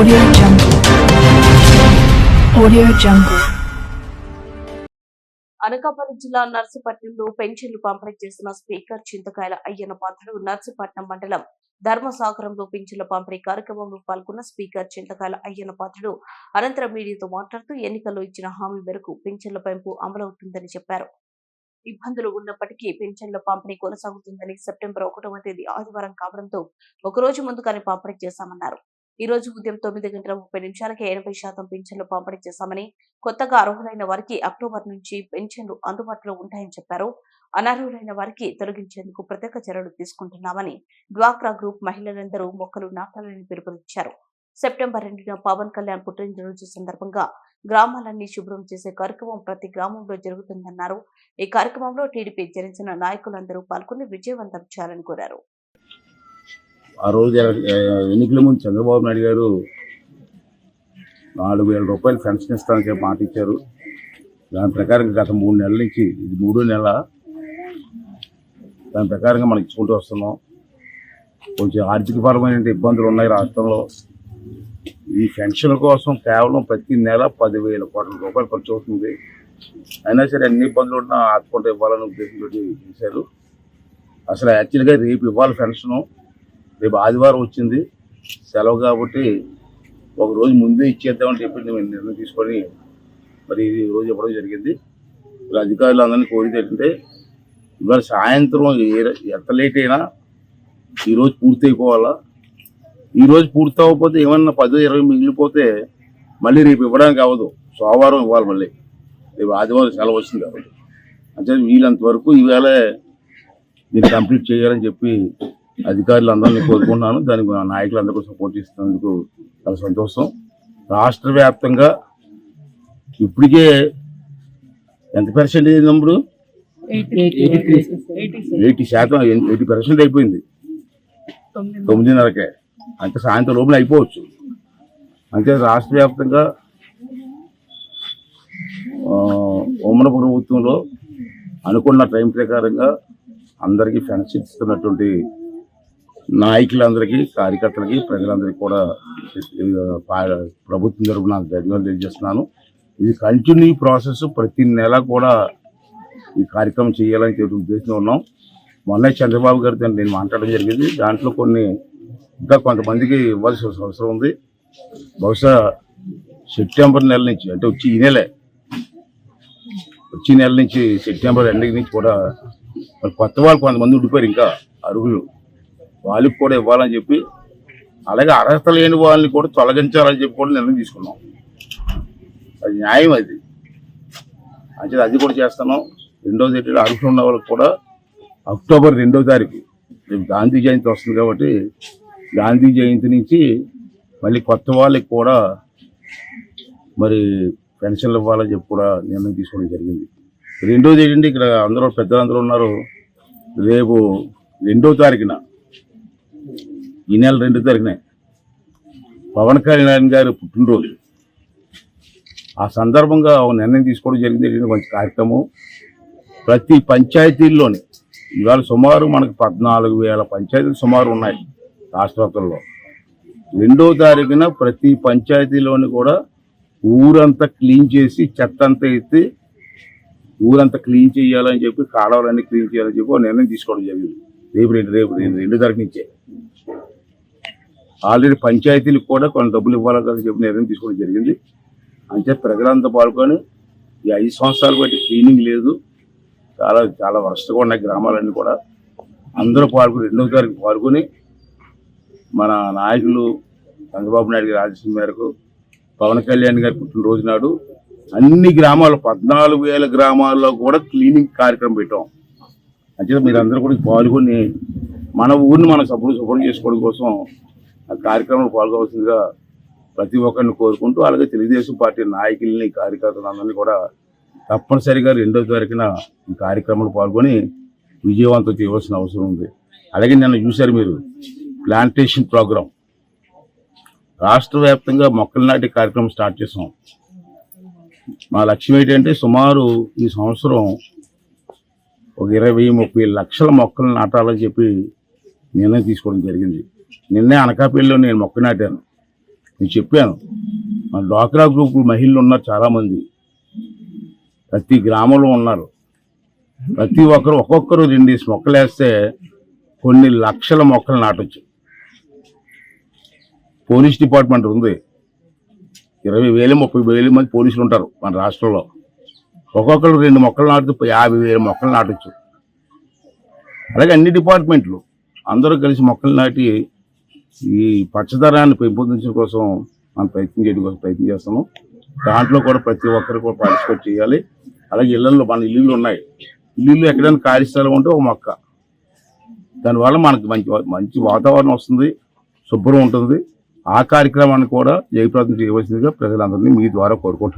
Audio Jungle. Audio Jungle. Anakapalli జిల్లా నర్సీపట్నంలో పెన్షన్లు పంపిణీ చేసిన స్పీకర్ చింతకాయల అయ్యన్న పాత్రుడు నర్సీపట్నం మండలం ధర్మసాగరంలో పెన్షన్ల పంపిణీ కార్యక్రమంలో పాల్గొన్న స్పీకర్ చింతకాయల అయ్యన్న పాత్రుడు అనంతరం మీడియాతో మాట్లాడుతూ ఎన్నికల్లో ఇచ్చిన హామీ మేరకు పెన్షన్ల పెంపు అమలవుతుందని చెప్పారు. ఇబ్బందులు ఉన్నప్పటికీ పెన్షన్ల పంపిణీ కొనసాగుతుందని సెప్టెంబర్ 1వ తేదీ ఆదివారం కావడంతో ఒకరోజు ముందుగానే పంపిణీ చేశామన్నారు. ఈ రోజు ఉదయం 9:30 80% పెన్షన్లు పంపిణీ చేశామని, కొత్తగా అర్హులైన వారికి అక్టోబర్ నుంచి పెన్షన్లు అందుబాటులో ఉంటాయని చెప్పారు. అనర్హులైన వారికి తొలగించేందుకు ప్రత్యేక చర్యలు తీసుకుంటున్నామని, డ్వాక్రా గ్రూప్ మహిళలందరూ మొక్కలు నాటాలని పిలుపునిచ్చారు. సెప్టెంబర్ 2న పవన్ కళ్యాణ్ పుట్టినరోజు సందర్భంగా గ్రామాలన్నీ శుభ్రం చేసే కార్యక్రమం ప్రతి గ్రామంలో జరుగుతుందన్నారు. ఈ కార్యక్రమంలో టీడీపీ జనసేన నాయకులందరూ పాల్గొని విజయవంతం చేయాలని కోరారు. ఆ రోజు ఎన్నికల ముందు చంద్రబాబు నాయుడు గారు 4,000 రూపాయలు పెన్షన్ ఇస్తానని మాట ఇచ్చారు. దాని ప్రకారంగా గత 3 నెలల నుంచి ఇది 3వ నెల. దాని ప్రకారంగా మనం ఇచ్చుకుంటూ వస్తున్నాం. కొంచెం ఆర్థికపరమైన ఇబ్బందులు ఉన్నాయి రాష్ట్రంలో. ఈ పెన్షన్ కోసం కేవలం ప్రతి నెల 10,000 కోట్ల రూపాయలు ఖర్చు అవుతుంది. అయినా సరే అన్ని ఇబ్బందులు ఉన్నా ఆదుకుంటూ ఇవ్వాలని ఉద్దేశంతో చేశారు. అసలు యాక్చువల్గా రేపు ఇవ్వాలి పెన్షను. రేపు ఆదివారం వచ్చింది సెలవు కాబట్టి ఒక రోజు ముందే ఇచ్చేద్దామని చెప్పి మేము నిర్ణయం తీసుకొని మరి ఈ రోజు ఇవ్వడం జరిగింది. అధికారులు అందరినీ కోరితే ఏంటంటే ఇవాళ సాయంత్రం ఎంత లేట్ అయినా ఈరోజు పూర్తి అయిపోవాలా. ఈరోజు పూర్తి అవ్వకపోతే ఏమన్నా 10-20 మిగిలిపోతే మళ్ళీ రేపు ఇవ్వడానికి అవ్వదు. సోమవారం ఇవ్వాలి. మళ్ళీ రేపు ఆదివారం సెలవు వచ్చింది కాబట్టి అంటే వీళ్ళంత వరకు ఈవేళ దీన్ని కంప్లీట్ చేయాలని చెప్పి అధికారులు అందరినీ కోరుకుంటున్నాను. దానికి నాయకులందరూ సపోర్ట్ చేస్తున్నందుకు చాలా సంతోషం. రాష్ట్ర వ్యాప్తంగా ఇప్పటికే ఎంత పర్సెంటేజ్ నంబరు 80% అయిపోయింది. 9:30కే అంటే సాయంత్రం లోపల అయిపోవచ్చు. అంటే రాష్ట్ర వ్యాప్తంగా ఉమ్మడి ప్రభుత్వంలో అనుకున్న టైం ప్రకారంగా అందరికీ పెన్షన్ ఇస్తున్నటువంటి నాయకులందరికీ, కార్యకర్తలకి, ప్రజలందరికీ కూడా ప్రభుత్వం తరపున ధన్యవాదాలు తెలియజేస్తున్నాను. ఇది కంటిన్యూ ప్రాసెస్. ప్రతి నెల కూడా ఈ కార్యక్రమం చేయాలని చెప్పి ఉద్దేశంలో ఉన్నాం. మొన్న చంద్రబాబు గారితో నేను మాట్లాడడం జరిగింది. దాంట్లో కొన్ని ఇంకా కొంతమందికి ఇవ్వాల్సిన అవసరం ఉంది. బహుశా సెప్టెంబర్ నెల నుంచి అంటే వచ్చే నెల నుంచి సెప్టెంబర్ ఎండింగ్ నుంచి కూడా కొత్త వాళ్ళు కొంతమంది ఉండిపోయారు ఇంకా అర్హులు. వాళ్ళకి కూడా ఇవ్వాలని చెప్పి, అలాగే అర్హత లేని వాళ్ళని కూడా తొలగించాలని చెప్పి కూడా నిర్ణయం తీసుకున్నాం. అది న్యాయం. అది అంటే అది కూడా చేస్తున్నాం. 2వ తేదీ అర్హులు ఉన్న వాళ్ళకి కూడా అక్టోబర్ 2వ తారీఖు రేపు గాంధీ జయంతి వస్తుంది కాబట్టి గాంధీ జయంతి నుంచి మళ్ళీ కొత్త వాళ్ళకి కూడా మరి పెన్షన్లు ఇవ్వాలని చెప్పి కూడా నిర్ణయం తీసుకోవడం జరిగింది. 2వ తేదీ ఇక్కడ అందరూ పెద్దలందరూ ఉన్నారు. రేపు 2వ తారీఖున ఈ నెల 2వ తారీఖునే పవన్ కళ్యాణ్ గారి పుట్టినరోజు. ఆ సందర్భంగా ఒక నిర్ణయం తీసుకోవడం జరిగింది. మంచి కార్యక్రమం. ప్రతి పంచాయతీల్లోని ఇవాళ సుమారు మనకు 14,000 పంచాయతీలు సుమారు ఉన్నాయి రాష్ట్రంలో. 2వ తారీఖున ప్రతి పంచాయతీలోని కూడా ఊరంతా క్లీన్ చేసి చెత్త అంతా ఎత్తి ఊరంతా క్లీన్ చేయాలని చెప్పి, కాలువలన్నీ క్లీన్ చేయాలని చెప్పి ఒక నిర్ణయం తీసుకోవడం జరిగింది. రేపు 2వ తారీఖు నుంచే ఆల్రెడీ పంచాయతీలకు కూడా కొన్ని డబ్బులు ఇవ్వాలని చెప్పి నిర్ణయం తీసుకోవడం జరిగింది. అంటే ప్రజలంతా పాల్గొని ఈ 5 సంవత్సరాలు బట్టి క్లీనింగ్ లేదు, చాలా చాలా వరస్ట్గా ఉన్నాయి గ్రామాలన్నీ కూడా. అందరూ పాల్గొని 2వ తారీఖు పాల్గొని మన నాయకులు చంద్రబాబు నాయుడు గారి ఆదేశం మేరకు పవన్ కళ్యాణ్ గారి పుట్టినరోజు నాడు అన్ని గ్రామాలు 14,000 గ్రామాల్లో కూడా క్లీనింగ్ కార్యక్రమం పెట్టాం. అంటే మీరందరూ కూడా పాల్గొని మన ఊరిని మనం శుభ్రం చేసుకోవడం కోసం ఆ కార్యక్రమంలో పాల్గొవలసిందిగా ప్రతి ఒక్కరిని కోరుకుంటూ, అలాగే తెలుగుదేశం పార్టీ నాయకుల్ని, కార్యకర్తలందరినీ కూడా తప్పనిసరిగా 2వ తారీఖున ఈ కార్యక్రమంలో పాల్గొని విజయవంతం చేయవలసిన అవసరం ఉంది. అలాగే నిన్న చూశారు మీరు ప్లాంటేషన్ ప్రోగ్రాం. రాష్ట్ర వ్యాప్తంగా మొక్కలు నాటే కార్యక్రమం స్టార్ట్ చేసాం. మా లక్ష్యం ఏంటంటే సుమారు ఈ సంవత్సరం ఒక 20-30 లక్షల మొక్కలు నాటాలని చెప్పి నిర్ణయం తీసుకోవడం జరిగింది. నిన్నే అనకాపల్లిలో నేను మొక్క నాటాను. నేను చెప్పాను, మన డ్వాక్రా గ్రూప్ మహిళలు ఉన్నారు చాలామంది, ప్రతి గ్రామంలో ఉన్నారు. ప్రతి ఒక్కరు ఒక్కొక్కరు 2 మొక్కలు వేస్తే కొన్ని లక్షల మొక్కలు నాటొచ్చు. పోలీస్ డిపార్ట్మెంట్ ఉంది, 20,000 30,000 మంది పోలీసులు ఉంటారు మన రాష్ట్రంలో. ఒక్కొక్కరు 2 మొక్కలు నాటుతూ 50,000 మొక్కలు నాటొచ్చు. అలాగే అన్ని డిపార్ట్మెంట్లు అందరూ కలిసి మొక్కలు నాటి ఈ పచ్చదనాన్ని పెంపొందించడం కోసం మనం ప్రయత్నం చేస్తాము. దాంట్లో కూడా ప్రతి ఒక్కరు కూడా పార్టిసిపేట్ చేయాలి. అలాగే ఇళ్లలో మన ఇల్లు ఉన్నాయి, ఇల్లు ఎక్కడైనా ఖాళీ స్థలం ఉంటే ఒక మొక్క, దానివల్ల మనకి మంచి వాతావరణం వస్తుంది, శుభ్రం ఉంటుంది. ఆ కార్యక్రమాన్ని కూడా జయప్రదం చేయవలసిందిగా ప్రజలందరినీ మీ ద్వారా కోరుకుంటున్నాను.